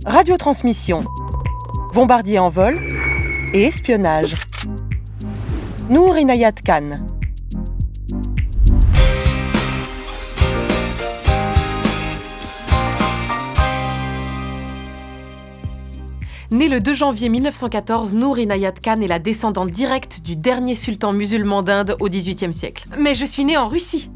radiotransmission, bombardier en vol et espionnage. Nour Inayat Khan. Née le 2 janvier 1914, Nour Inayat Khan est la descendante directe du dernier sultan musulman d'Inde au XVIIIe siècle. Mais je suis née en Russie.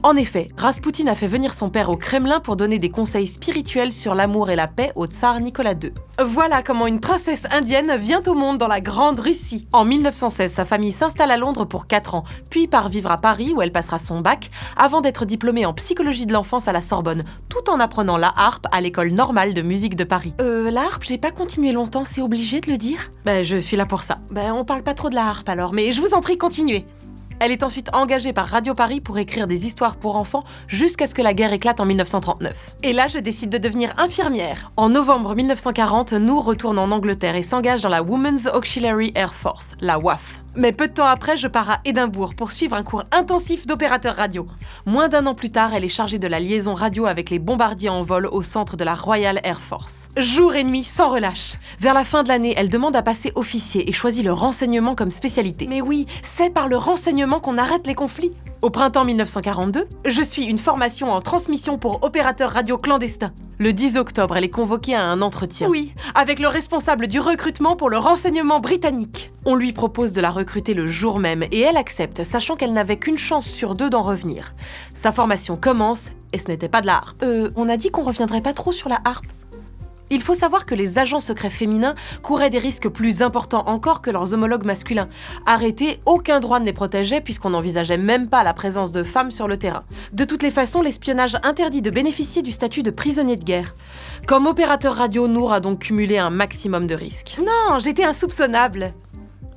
En effet, Raspoutine a fait venir son père au Kremlin pour donner des conseils spirituels sur l'amour et la paix au tsar Nicolas II. Voilà comment une princesse indienne vient au monde dans la Grande Russie. En 1916, sa famille s'installe à Londres pour 4 ans, puis part vivre à Paris où elle passera son bac, avant d'être diplômée en psychologie de l'enfance à la Sorbonne, tout en apprenant la harpe à l'école normale de musique de Paris. La harpe, j'ai pas continué longtemps, c'est obligé de le dire ? Je suis là pour ça. On parle pas trop de la harpe alors, mais je vous en prie, continuez. Elle est ensuite engagée par Radio Paris pour écrire des histoires pour enfants jusqu'à ce que la guerre éclate en 1939. Et là, je décide de devenir infirmière. En novembre 1940, Nour retourne en Angleterre et s'engage dans la Women's Auxiliary Air Force, la WAAF. Mais peu de temps après, je pars à Édimbourg pour suivre un cours intensif d'opérateur radio. Moins d'1 an plus tard, elle est chargée de la liaison radio avec les bombardiers en vol au centre de la Royal Air Force. Jour et nuit, sans relâche. Vers la fin de l'année, elle demande à passer officier et choisit le renseignement comme spécialité. Mais oui, c'est par le renseignement qu'on arrête les conflits. Au printemps 1942, je suis une formation en transmission pour opérateur radio clandestin. Le 10 octobre, elle est convoquée à un entretien. Oui, avec le responsable du recrutement pour le renseignement britannique. On lui propose de la recruter le jour même et elle accepte, sachant qu'elle n'avait qu'une chance sur 2 d'en revenir. Sa formation commence et ce n'était pas de la harpe. On a dit qu'on reviendrait pas trop sur la harpe. Il faut savoir que les agents secrets féminins couraient des risques plus importants encore que leurs homologues masculins. Arrêtés, aucun droit ne les protégeait puisqu'on n'envisageait même pas la présence de femmes sur le terrain. De toutes les façons, l'espionnage interdit de bénéficier du statut de prisonnier de guerre. Comme opérateur radio, Nour a donc cumulé un maximum de risques. Non, j'étais insoupçonnable.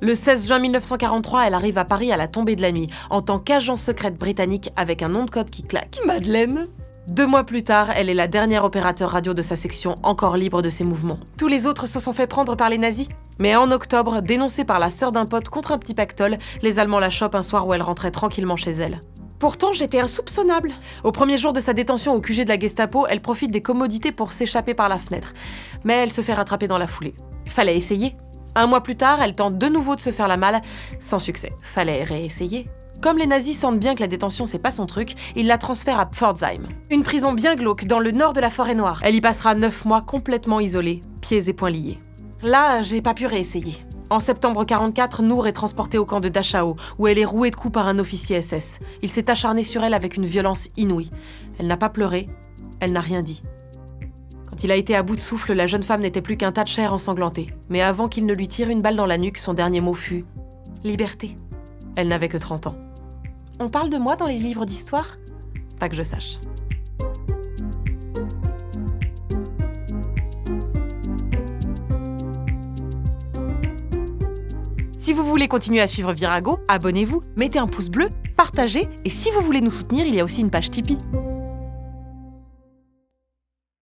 Le 16 juin 1943, elle arrive à Paris à la tombée de la nuit, en tant qu'agent secrète britannique avec un nom de code qui claque. Madeleine. 2 mois plus tard, elle est la dernière opérateur radio de sa section, encore libre de ses mouvements. Tous les autres se sont fait prendre par les nazis. Mais en octobre, dénoncée par la sœur d'un pote contre un petit pactole, les Allemands la chopent un soir où elle rentrait tranquillement chez elle. Pourtant, j'étais insoupçonnable. Au premier jour de sa détention au QG de la Gestapo, elle profite des commodités pour s'échapper par la fenêtre. Mais elle se fait rattraper dans la foulée. Fallait essayer. 1 mois plus tard, elle tente de nouveau de se faire la malle, sans succès. Fallait réessayer. Comme les nazis sentent bien que la détention c'est pas son truc, ils la transfèrent à Pforzheim, une prison bien glauque dans le nord de la Forêt-Noire. Elle y passera 9 mois complètement isolée, pieds et poings liés. Là, j'ai pas pu réessayer. En septembre 44, Nour est transportée au camp de Dachau, où elle est rouée de coups par un officier SS. Il s'est acharné sur elle avec une violence inouïe. Elle n'a pas pleuré, elle n'a rien dit. Quand il a été à bout de souffle, la jeune femme n'était plus qu'un tas de chair ensanglantée. Mais avant qu'il ne lui tire une balle dans la nuque, son dernier mot fut « Liberté ». Elle n'avait que 30 ans. On parle de moi dans les livres d'histoire ? Pas que je sache. Si vous voulez continuer à suivre Virago, abonnez-vous, mettez un pouce bleu, partagez, et si vous voulez nous soutenir, il y a aussi une page Tipeee.